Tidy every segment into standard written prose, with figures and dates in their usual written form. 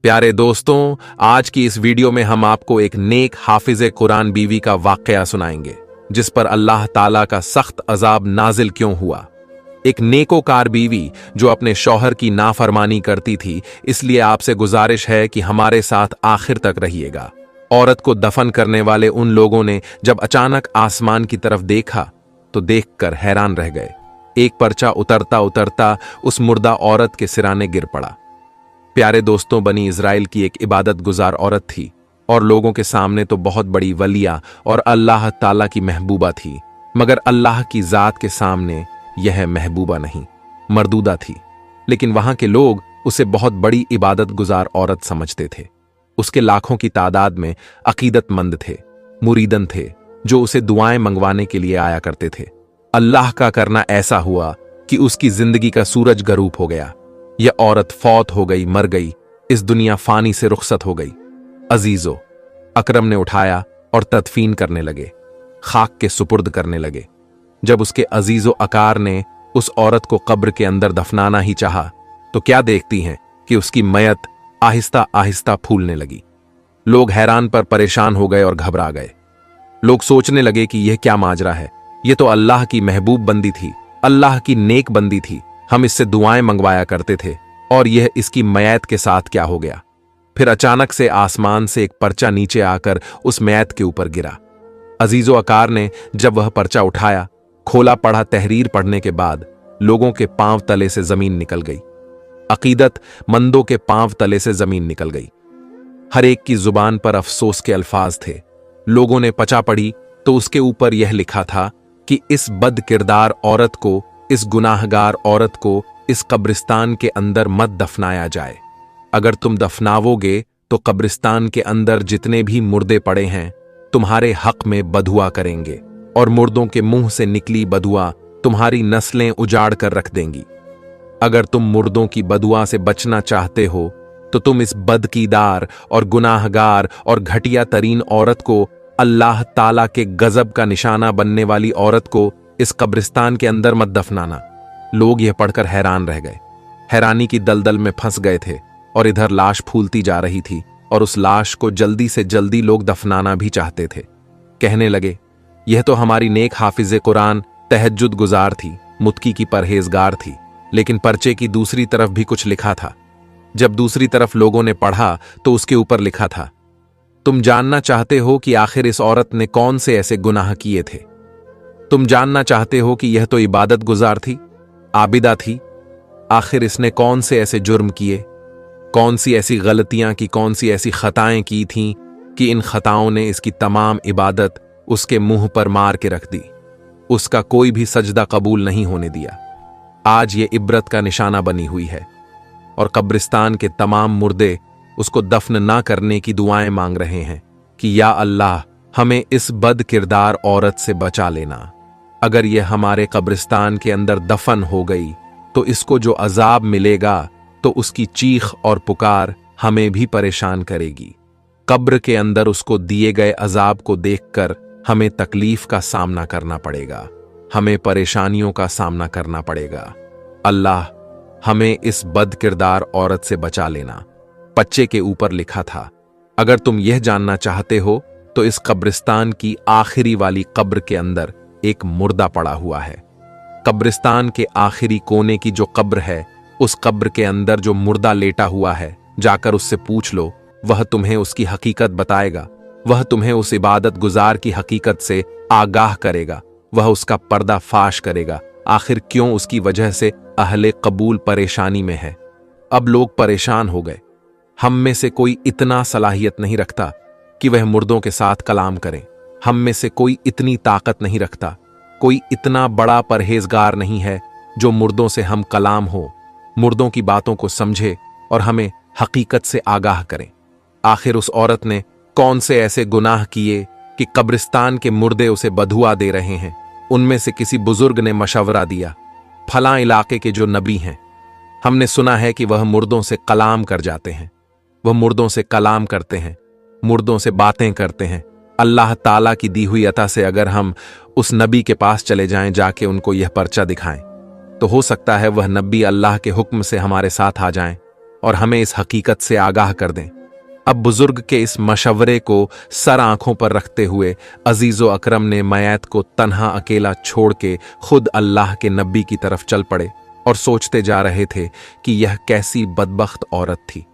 प्यारे दोस्तों, आज की इस वीडियो में हम आपको एक नेक हाफिज कुरान बीवी का वाकया सुनाएंगे जिस पर अल्लाह ताला का सख्त अजाब नाजिल क्यों हुआ। एक नेकोकार बीवी जो अपने शौहर की नाफरमानी करती थी, इसलिए आपसे गुजारिश है कि हमारे साथ आखिर तक रहिएगा। औरत को दफन करने वाले उन लोगों ने जब अचानक आसमान की तरफ देखा तो देखकर हैरान रह गए। एक पर्चा उतरता उतरता उस मुर्दा औरत के सिराने गिर पड़ा। प्यारे दोस्तों, बनी इज़राइल की एक इबादत गुजार औरत थी और लोगों के सामने तो बहुत बड़ी वलिया और अल्लाह ताला की महबूबा थी, मगर अल्लाह की जात के सामने यह महबूबा नहीं, मरदूदा थी। लेकिन वहां के लोग उसे बहुत बड़ी इबादत गुजार औरत समझते थे। उसके लाखों की तादाद में अकीदतमंद थे, मुरीदन थे, जो उसे दुआएं मंगवाने के लिए आया करते थे। अल्लाह का करना ऐसा हुआ कि उसकी जिंदगी का सूरज गरूब हो गया। यह औरत फौत हो गई, मर गई, इस दुनिया फानी से रुखसत हो गई। अजीजो, अकरम ने उठाया और तदफीन करने लगे, खाक के सुपुर्द करने लगे। जब उसके अजीजो अकार ने उस औरत को कब्र के अंदर दफनाना ही चाहा तो क्या देखती हैं कि उसकी मयत आहिस्ता आहिस्ता फूलने लगी। लोग हैरान पर परेशान हो गए और घबरा गए। लोग सोचने लगे कि यह क्या माजरा है। यह तो अल्लाह की महबूब बंदी थी, अल्लाह की नेक बंदी थी, हम इससे दुआएं मंगवाया करते थे, और यह इसकी मयत के साथ क्या हो गया। फिर अचानक से आसमान से एक पर्चा नीचे आकर उस मयत के ऊपर गिरा। अजीजो अकार ने जब वह पर्चा उठाया, खोला, पढ़ा, तहरीर पढ़ने के बाद लोगों के पांव तले से जमीन निकल गई। अकीदत मंदों के पांव तले से जमीन निकल गई। हर एक की जुबान पर अफसोस के अल्फाज थे। लोगों ने पचा पढ़ी तो उसके ऊपर यह लिखा था कि इस बद किरदार औरत को, इस गुनाहगार औरत को इस कब्रिस्तान के अंदर मत दफनाया जाए। अगर तुम दफनावोगे तो कब्रिस्तान के अंदर जितने भी मुर्दे पड़े हैं तुम्हारे हक में बदुआ करेंगे, और मुर्दों के मुंह से निकली बदुआ तुम्हारी नस्लें उजाड़ कर रख देंगी। अगर तुम मुर्दों की बदुआ से बचना चाहते हो तो तुम इस बदकीदार और गुनाहगार और घटिया तरीन औरत को, अल्लाह ताला के गजब का निशाना बनने वाली औरत को इस कब्रिस्तान के अंदर मत दफनाना। लोग यह पढ़कर हैरान रह गए, हैरानी की दलदल में फंस गए थे, और इधर लाश फूलती जा रही थी और उस लाश को जल्दी से जल्दी लोग दफनाना भी चाहते थे। कहने लगे, यह तो हमारी नेक हाफिज कुरान तहज्जुद गुजार थी, मुत्की की परहेजगार थी। लेकिन पर्चे की दूसरी तरफ भी कुछ लिखा था। जब दूसरी तरफ लोगों ने पढ़ा तो उसके ऊपर लिखा था, तुम जानना चाहते हो कि आखिर इस औरत ने कौन से ऐसे गुनाह किए थे। तुम जानना चाहते हो कि यह तो इबादत गुजार थी, आबिदा थी। आखिर इसने कौन से ऐसे जुर्म किए, कौन सी ऐसी गलतियां की, कौन सी ऐसी खताएं की थीं कि इन खताओं ने इसकी तमाम इबादत उसके मुंह पर मार के रख दी। उसका कोई भी सजदा कबूल नहीं होने दिया। आज ये इबरत का निशाना बनी हुई है, और कब्रिस्तान के तमाम मुर्दे उसको दफन ना करने की दुआएं मांग रहे हैं कि या अल्लाह, हमें इस बद किरदार औरत से बचा लेना। अगर यह हमारे कब्रिस्तान के अंदर दफन हो गई तो इसको जो अजाब मिलेगा तो उसकी चीख और पुकार हमें भी परेशान करेगी। कब्र के अंदर उसको दिए गए अजाब को देखकर हमें तकलीफ का सामना करना पड़ेगा, हमें परेशानियों का सामना करना पड़ेगा। अल्लाह, हमें इस बद किरदार औरत से बचा लेना। पर्चे के ऊपर लिखा था, अगर तुम यह जानना चाहते हो तो इस कब्रिस्तान की आखिरी वाली कब्र के अंदर एक मुर्दा पड़ा हुआ है। कब्रिस्तान के आखिरी कोने की जो कब्र है, उस कब्र के अंदर जो मुर्दा लेटा हुआ है, जाकर उससे पूछ लो, वह तुम्हें उसकी हकीकत बताएगा। वह तुम्हें उस इबादत गुजार की हकीकत से आगाह करेगा। वह उसका पर्दा फाश करेगा, आखिर क्यों उसकी वजह से अहले कबूल परेशानी में है। अब लोग परेशान हो गए। हम में से कोई इतना सलाहियत नहीं रखता कि वह मुर्दों के साथ कलाम करें। हम में से कोई इतनी ताकत नहीं रखता, कोई इतना बड़ा परहेजगार नहीं है जो मुर्दों से हम कलाम हो, मुर्दों की बातों को समझे और हमें हकीकत से आगाह करें। आखिर उस औरत ने कौन से ऐसे गुनाह किए कि कब्रिस्तान के मुर्दे उसे बदुआ दे रहे हैं। उनमें से किसी बुजुर्ग ने मशवरा दिया, फलां इलाके के जो नबी हैं, हमने सुना है कि वह मुर्दों से कलाम कर जाते हैं। वह मुर्दों से कलाम करते हैं, मुर्दों से बातें करते हैं। अल्लाह ताला की दी हुई अता से अगर हम उस नबी के पास चले जाएं, जाके उनको यह पर्चा दिखाएं, तो हो सकता है वह नबी अल्लाह के हुक्म से हमारे साथ आ जाएं और हमें इस हकीकत से आगाह कर दें। अब बुजुर्ग के इस मशवरे को सर आंखों पर रखते हुए अजीजो अकरम ने मयत को तन्हा अकेला छोड़ के खुद अल्लाह के नबी की तरफ चल पड़े और सोचते जा रहे थे कि यह कैसी बदबख्त औरत थी,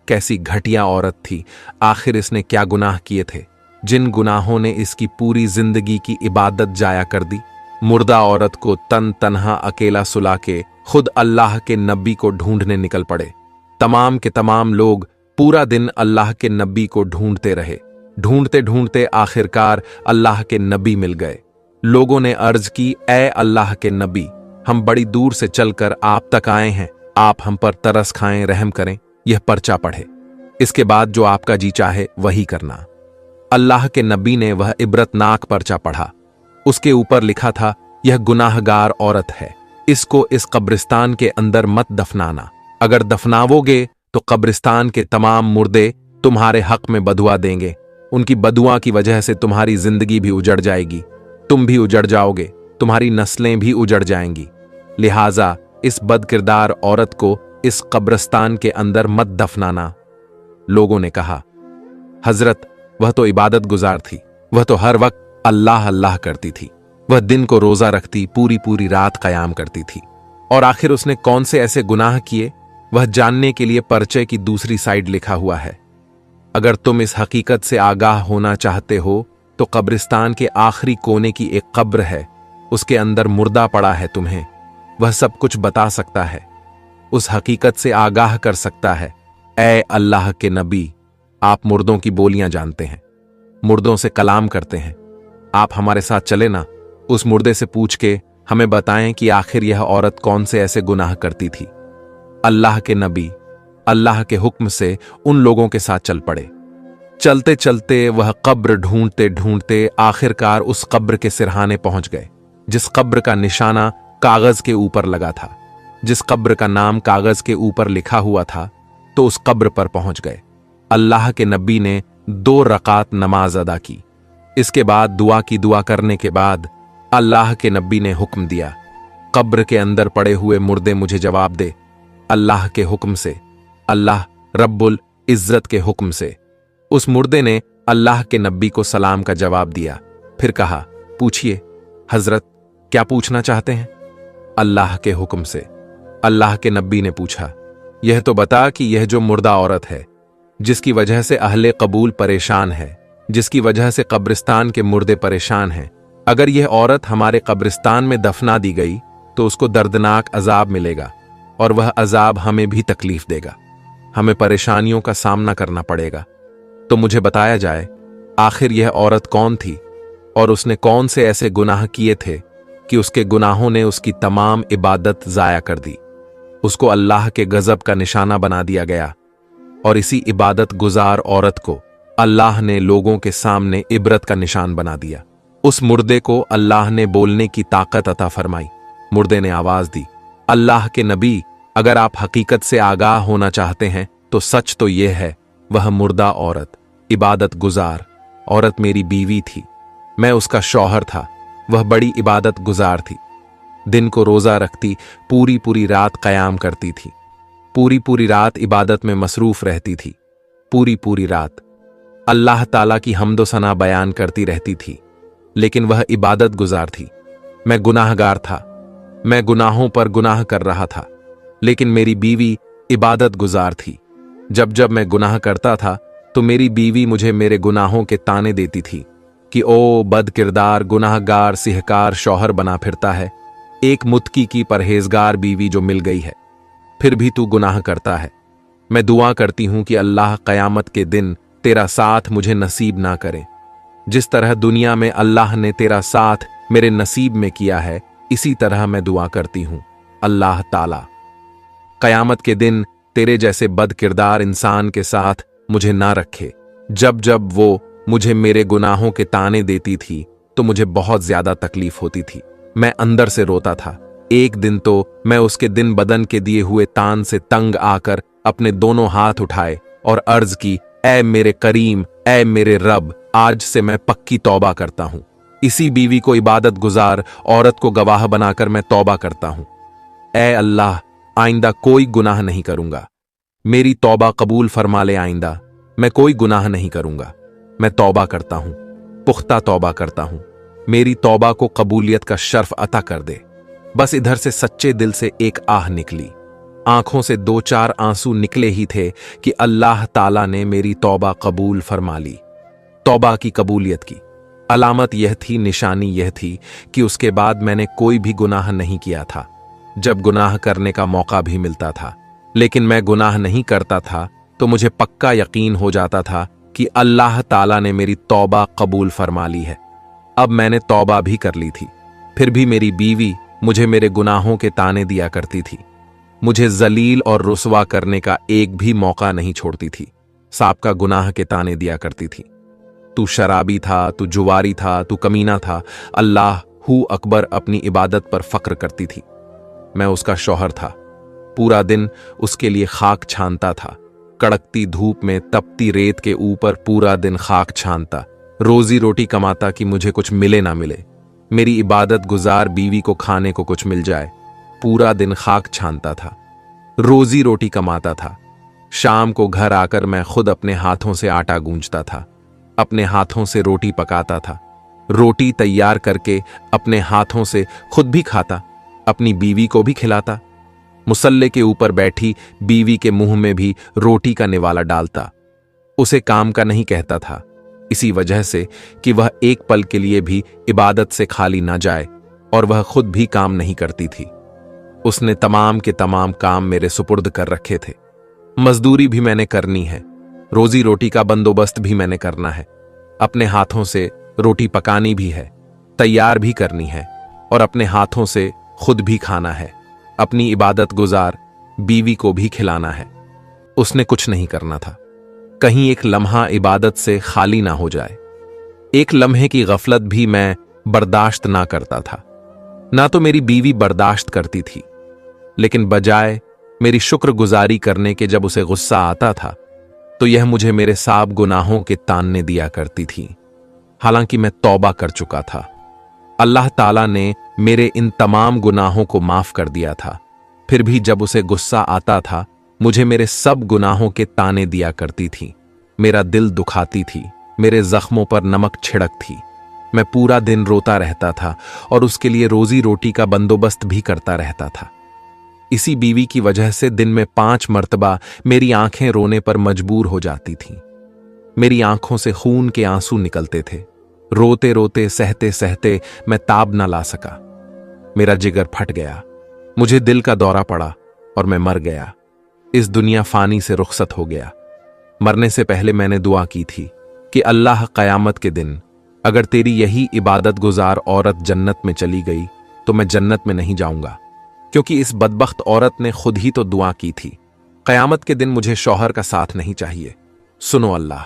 कैसी घटिया औरत थी। आखिर इसने क्या गुनाह किए थे जिन गुनाहों ने इसकी पूरी जिंदगी की इबादत जाया कर दी। मुर्दा औरत को तन्हा अकेला सुला के खुद अल्लाह के नबी को ढूंढने निकल पड़े। तमाम के तमाम लोग पूरा दिन अल्लाह के नबी को ढूंढते रहे। ढूंढते ढूंढते आखिरकार अल्लाह के नबी मिल गए। लोगों ने अर्ज की, ए अल्लाह के नबी, हम बड़ी दूर से चलकर आप तक आए हैं, आप हम पर तरस खाएं, रहम करें, यह पर्चा पढ़े, इसके बाद जो आपका जी चाहे वही करना। अल्लाह के नबी ने वह इबरतनाक पर्चा पढ़ा। उसके ऊपर लिखा था, यह गुनाहगार औरत है, इसको इस कब्रिस्तान के अंदर मत दफनाना, अगर दफनावोगे तो कब्रिस्तान के तमाम मुर्दे तुम्हारे हक में बदुआ देंगे, उनकी बदुआ की वजह से तुम्हारी जिंदगी भी उजड़ जाएगी, तुम भी उजड़ जाओगे, तुम्हारी नस्लें भी उजड़ जाएंगी, लिहाजा इस बदकिरदार औरत को इस कब्रिस्तान के अंदर मत दफनाना। लोगों ने कहा, हजरत, वह तो इबादत गुजार थी, वह तो हर वक्त अल्लाह अल्लाह करती थी, वह दिन को रोजा रखती, पूरी पूरी रात कयाम करती थी, और आखिर उसने कौन से ऐसे गुनाह किए, वह जानने के लिए पर्चे की दूसरी साइड लिखा हुआ है। अगर तुम इस हकीकत से आगाह होना चाहते हो तो कब्रिस्तान के आखिरी कोने की एक कब्र है, उसके अंदर मुर्दा पड़ा है, तुम्हें वह सब कुछ बता सकता है, उस हकीकत से आगाह कर सकता है। ए अल्लाह के नबी, आप मुर्दों की बोलियां जानते हैं, मुर्दों से कलाम करते हैं, आप हमारे साथ चले ना, उस मुर्दे से पूछ के हमें बताएं कि आखिर यह औरत कौन से ऐसे गुनाह करती थी। अल्लाह के नबी अल्लाह के हुक्म से उन लोगों के साथ चल पड़े। चलते चलते वह कब्र ढूंढते ढूंढते आखिरकार उस कब्र के सिरहाने पहुंच गए, जिस कब्र का निशाना कागज के ऊपर लगा था, जिस कब्र का नाम कागज के ऊपर लिखा हुआ था। तो उस कब्र पर पहुंच गए। अल्लाह के नबी ने 2 रकात नमाज अदा की। इसके बाद दुआ की दुआ करने के बाद अल्लाह के नबी ने हुक्म दिया, कब्र के अंदर पड़े हुए मुर्दे मुझे जवाब दे, अल्लाह के हुक्म से, अल्लाह रब्बुल इज्जत के हुक्म से। उस मुर्दे ने अल्लाह के नबी को सलाम का जवाब दिया, फिर कहा, पूछिए हजरत, क्या पूछना चाहते हैं? अल्लाह के हुक्म से। अल्लाह के नबी ने पूछा, यह तो बता कि यह जो मुर्दा औरत है, जिसकी वजह से अहले कबूल परेशान है, जिसकी वजह से कब्रिस्तान के मुर्दे परेशान हैं, अगर यह औरत हमारे कब्रिस्तान में दफना दी गई तो उसको दर्दनाक अजाब मिलेगा और वह अजाब हमें भी तकलीफ देगा, हमें परेशानियों का सामना करना पड़ेगा। तो मुझे बताया जाए, आखिर यह औरत कौन थी और उसने कौन से ऐसे गुनाह किए थे कि उसके गुनाहों ने उसकी तमाम इबादत जाया कर दी, उसको अल्लाह के गजब का निशाना बना दिया गया, और इसी इबादत गुजार औरत को अल्लाह ने लोगों के सामने इबरत का निशान बना दिया। उस मुर्दे को अल्लाह ने बोलने की ताकत अता फरमाई। मुर्दे ने आवाज दी, अल्लाह के नबी, अगर आप हकीकत से आगाह होना चाहते हैं तो सच तो यह है, वह मुर्दा औरत, इबादत गुजार औरत मेरी बीवी थी, मैं उसका शौहर था, वह बड़ी इबादत गुजार थी, दिन को रोजा रखती, पूरी पूरी रात कयाम करती थी, पूरी पूरी रात इबादत में मसरूफ रहती थी, पूरी पूरी रात अल्लाह ताला की हम्दो सना बयान करती रहती थी, लेकिन वह इबादत गुजार थी। मैं गुनाहगार था, मैं गुनाहों पर गुनाह कर रहा था, लेकिन मेरी बीवी इबादत गुजार थी। जब जब मैं गुनाह करता था तो मेरी बीवी मुझे मेरे गुनाहों के ताने देती थी कि ओ बद किरदार, गुनाहगार, सिहकार शौहर बना फिरता है, एक मुत्की की परहेजगार बीवी जो मिल गई है, फिर भी तू गुनाह करता है। मैं दुआ करती हूं कि अल्लाह कयामत के दिन तेरा साथ मुझे नसीब ना करे, जिस तरह दुनिया में अल्लाह ने तेरा साथ मेरे नसीब में किया है, इसी तरह मैं दुआ करती हूं अल्लाह ताला कयामत के दिन तेरे जैसे बद किरदार इंसान के साथ मुझे ना रखे। जब जब वो मुझे मेरे गुनाहों के ताने देती थी तो मुझे बहुत ज्यादा तकलीफ होती थी, मैं अंदर से रोता था। एक दिन तो मैं उसके दिन बदन के दिए हुए तान से तंग आकर अपने दोनों हाथ उठाए और अर्ज की, ऐ मेरे करीम, ऐ मेरे रब, आज से मैं पक्की तौबा करता हूं, इसी बीवी को इबादत गुजार औरत को गवाह बनाकर मैं तौबा करता हूं। ऐ अल्लाह, आइंदा कोई गुनाह नहीं करूंगा। मेरी तौबा कबूल फरमा ले आइंदा, मैं कोई गुनाह नहीं करूंगा। मैं तौबा करता हूं, पुख्ता तौबा करता हूं। मेरी तौबा को कबूलियत का शर्फ अता कर दे। बस इधर से सच्चे दिल से एक आह निकली। आंखों से 2-4 आंसू निकले ही थे कि अल्लाह ताला ने मेरी तौबा कबूल फरमा ली। तौबा की कबूलियत की अलामत यह थी, निशानी यह थी कि उसके बाद मैंने कोई भी गुनाह नहीं किया था। जब गुनाह करने का मौका भी मिलता था लेकिन मैं गुनाह नहीं करता था, तो मुझे पक्का यकीन हो जाता था कि अल्लाह ताला ने मेरी तौबा कबूल फरमा ली है। अब मैंने तौबा भी कर ली थी, फिर भी मेरी बीवी मुझे मेरे गुनाहों के ताने दिया करती थी। मुझे जलील और रुसवा करने का एक भी मौका नहीं छोड़ती थी। सांप का गुनाह के ताने दिया करती थी। तू शराबी था, तू जुवारी था, तू कमीना था। अल्लाह हू अकबर अपनी इबादत पर फक्र करती थी। मैं उसका शौहर था, पूरा दिन उसके लिए खाक छानता था। कड़कती धूप में तपती रेत के ऊपर पूरा दिन खाक छानता, रोजी रोटी कमाता कि मुझे कुछ मिले ना मिले, मेरी इबादत गुजार बीवी को खाने को कुछ मिल जाए। पूरा दिन खाक छानता था, रोजी रोटी कमाता था। शाम को घर आकर मैं खुद अपने हाथों से आटा गूंजता था, अपने हाथों से रोटी पकाता था। रोटी तैयार करके अपने हाथों से खुद भी खाता, अपनी बीवी को भी खिलाता। मुसल्ले के ऊपर बैठी बीवी के मुंह में भी रोटी का निवाला डालता। उसे काम का नहीं कहता था, इसी वजह से कि वह एक पल के लिए भी इबादत से खाली ना जाए, और वह खुद भी काम नहीं करती थी। उसने तमाम के तमाम काम मेरे सुपुर्द कर रखे थे। मजदूरी भी मैंने करनी है, रोजी रोटी का बंदोबस्त भी मैंने करना है, अपने हाथों से रोटी पकानी भी है, तैयार भी करनी है, और अपने हाथों से खुद भी खाना है। अपनी इबादत गुजार बीवी को भी खिलाना है। उसने कुछ नहीं करना था, कहीं एक लम्हा इबादत से खाली ना हो जाए। एक लम्हे की गफलत भी मैं बर्दाश्त ना करता था, ना तो मेरी बीवी बर्दाश्त करती थी। लेकिन बजाय मेरी शुक्रगुजारी करने के जब उसे गुस्सा आता था, तो यह मुझे मेरे साब गुनाहों के तानने दिया करती थी। हालांकि मैं तौबा कर चुका था, अल्लाह ताला ने मेरे इन तमाम गुनाहों को माफ कर दिया था। फिर भी जब उसे गुस्सा आता था, मुझे मेरे सब गुनाहों के ताने दिया करती थी। मेरा दिल दुखाती थी, मेरे जख्मों पर नमक छिड़क थी। मैं पूरा दिन रोता रहता था और उसके लिए रोजी रोटी का बंदोबस्त भी करता रहता था। इसी बीवी की वजह से दिन में 5 मर्तबा मेरी आंखें रोने पर मजबूर हो जाती थीं। मेरी आंखों से खून के आंसू निकलते थे। रोते रोते सहते सहते मैं ताब न ला सका। मेरा जिगर फट गया, मुझे दिल का दौरा पड़ा और मैं मर गया। इस दुनिया फानी से रुखसत हो गया। मरने से पहले मैंने दुआ की थी कि अल्लाह क़यामत के दिन अगर तेरी यही इबादत गुजार औरत जन्नत में चली गई तो मैं जन्नत में नहीं जाऊंगा, क्योंकि इस बदबख्त औरत ने खुद ही तो दुआ की थी। क़यामत के दिन मुझे शौहर का साथ नहीं चाहिए। सुनो, अल्लाह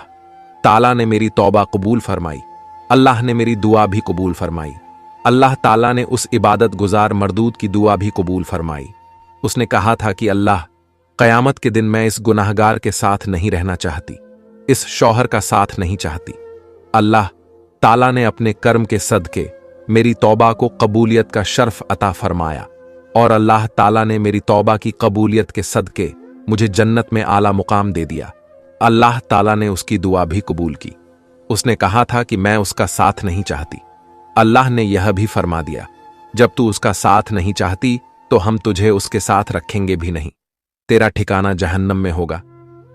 ताला ने मेरी तौबा कबूल फरमाई, अल्लाह ने मेरी दुआ भी कबूल फरमाई। अल्लाह ताला ने उस इबादत गुजार मरदूद की दुआ भी कबूल फरमाई। उसने कहा था कि अल्लाह, क़यामत के दिन मैं इस गुनाहगार के साथ नहीं रहना चाहती, इस शौहर का साथ नहीं चाहती। अल्लाह ताला ने अपने कर्म के सदके मेरी तौबा को कबूलियत का शर्फ अता फरमाया, और अल्लाह ताला ने मेरी तौबा की कबूलियत के सदके मुझे जन्नत में आला मुकाम दे दिया। अल्लाह ताला ने उसकी दुआ भी कबूल की। उसने कहा था कि मैं उसका साथ नहीं चाहती। अल्लाह ने यह भी फरमा दिया, जब तू उसका साथ नहीं चाहती तो हम तुझे उसके साथ रखेंगे भी नहीं। तेरा ठिकाना जहन्नम में होगा,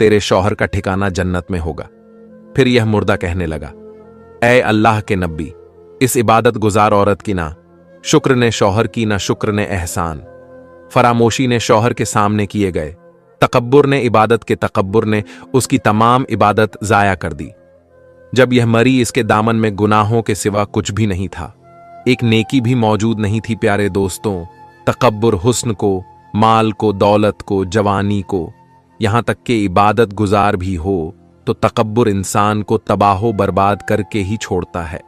तेरे शौहर का ठिकाना जन्नत में होगा। फिर यह मुर्दा कहने लगा, ऐ अल्लाह के नबी, इस इबादत गुजार औरत की ना शुक्र ने शौहर की, ना शुक्र ने एहसान। फरामोशी ने शौहर के सामने किए गए, तकब्बुर ने इबादत के तकब्बुर ने उसकी तमाम इबादत जाया कर दी। जब यह मरी, इसके दामन में गुनाहों के सिवा कुछ भी नहीं था, एक नेकी भी मौजूद नहीं थी। प्यारे दोस्तों, तकब्बुर हुस्न को, माल को, दौलत को, जवानी को, यहां तक कि इबादत गुजार भी हो तो तकब्बुर इंसान को तबाहो बर्बाद करके ही छोड़ता है,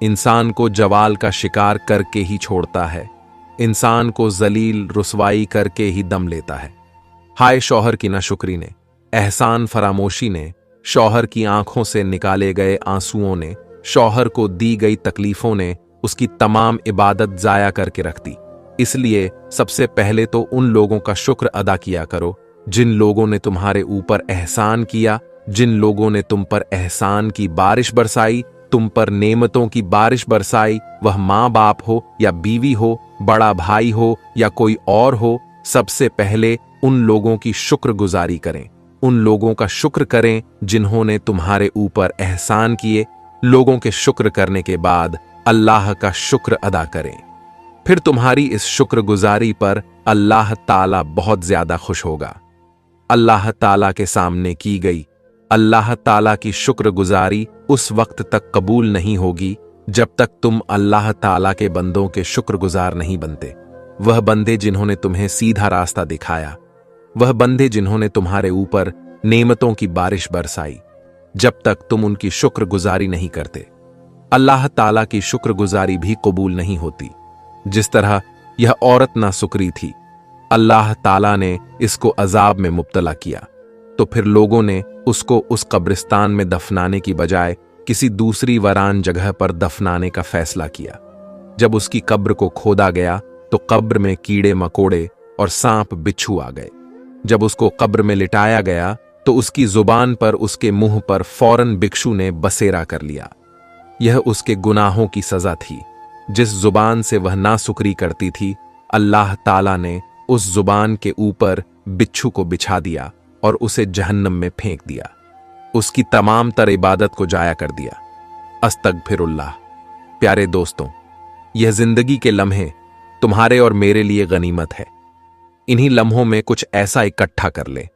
इंसान को जवाल का शिकार करके ही छोड़ता है, इंसान को जलील रुसवाई करके ही दम लेता है। हाय शौहर की नाशुक्री ने, एहसान फरामोशी ने, शौहर की आंखों से निकाले गए आंसुओं ने, शौहर को दी गई तकलीफों ने उसकी तमाम इबादत जाया करके रख दी। इसलिए सबसे पहले तो उन लोगों का शुक्र अदा किया करो जिन लोगों ने तुम्हारे ऊपर एहसान किया, जिन लोगों ने तुम पर एहसान की बारिश बरसाई, तुम पर नेमतों की बारिश बरसाई, वह माँ बाप हो या बीवी हो, बड़ा भाई हो या कोई और हो, सबसे पहले उन लोगों की शुक्रगुजारी करें। उन लोगों का शुक्र करें जिन्होंने तुम्हारे ऊपर एहसान किए। लोगों के शुक्र करने के बाद अल्लाह का शुक्र अदा करें। फिर तुम्हारी इस शुक्रगुजारी पर अल्लाह ताला बहुत ज्यादा खुश होगा। अल्लाह ताला के सामने की गई अल्लाह ताला की शुक्रगुजारी उस वक्त तक कबूल नहीं होगी जब तक तुम अल्लाह ताला के बंदों के शुक्रगुजार नहीं बनते। वह बंदे जिन्होंने तुम्हें सीधा रास्ता दिखाया, वह बंदे जिन्होंने तुम्हारे ऊपर नेमतों की बारिश बरसाई, जब तक तुम उनकी शुक्रगुजारी नहीं करते, अल्लाह ताला की शुक्रगुजारी भी कबूल नहीं होती। जिस तरह यह औरत नासुकरी थी, अल्लाह ताला ने इसको अजाब में मुब्तला किया, तो फिर लोगों ने उसको उस कब्रिस्तान में दफनाने की बजाय किसी दूसरी वरान जगह पर दफनाने का फैसला किया। जब उसकी कब्र को खोदा गया तो कब्र में कीड़े मकोड़े और सांप बिच्छू आ गए। जब उसको कब्र में लिटाया गया तो उसकी जुबान पर, उसके मुंह पर फौरन भिक्षु ने बसेरा कर लिया। यह उसके गुनाहों की सजा थी। जिस जुबान से वह नासुकरी करती थी, अल्लाह ताला ने उस जुबान के ऊपर बिच्छू को बिछा दिया और उसे जहन्नम में फेंक दिया। उसकी तमाम तर इबादत को जाया कर दिया। अस्तगफिरुल्लाह। प्यारे दोस्तों, यह जिंदगी के लम्हे तुम्हारे और मेरे लिए गनीमत है। इन्हीं लम्हों में कुछ ऐसा इकट्ठा कर ले।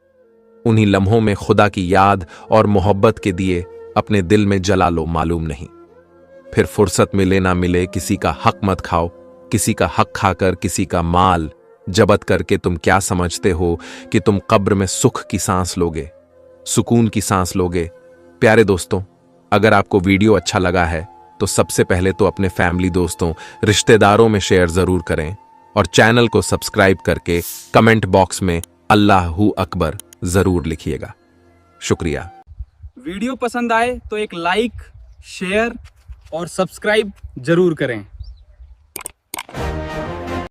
उन्हीं लम्हों में खुदा की याद और मोहब्बत के दिए अपने दिल में जला लो, मालूम नहीं। फिर फुर्सत मिले ना मिले किसी का हक मत खाओ। किसी का हक खाकर किसी का माल जबत करके तुम क्या समझते हो कि तुम कब्र में सुख की सांस लोगे, सुकून की सांस लोगे। प्यारे दोस्तों, अगर आपको वीडियो अच्छा लगा है तो सबसे पहले तो अपने फैमिली, दोस्तों, रिश्तेदारों में शेयर जरूर करें और चैनल को सब्सक्राइब करके कमेंट बॉक्स में अल्लाहू अकबर जरूर लिखिएगा। शुक्रिया। वीडियो पसंद आए तो एक लाइक, शेयर और सब्सक्राइब जरूर करें।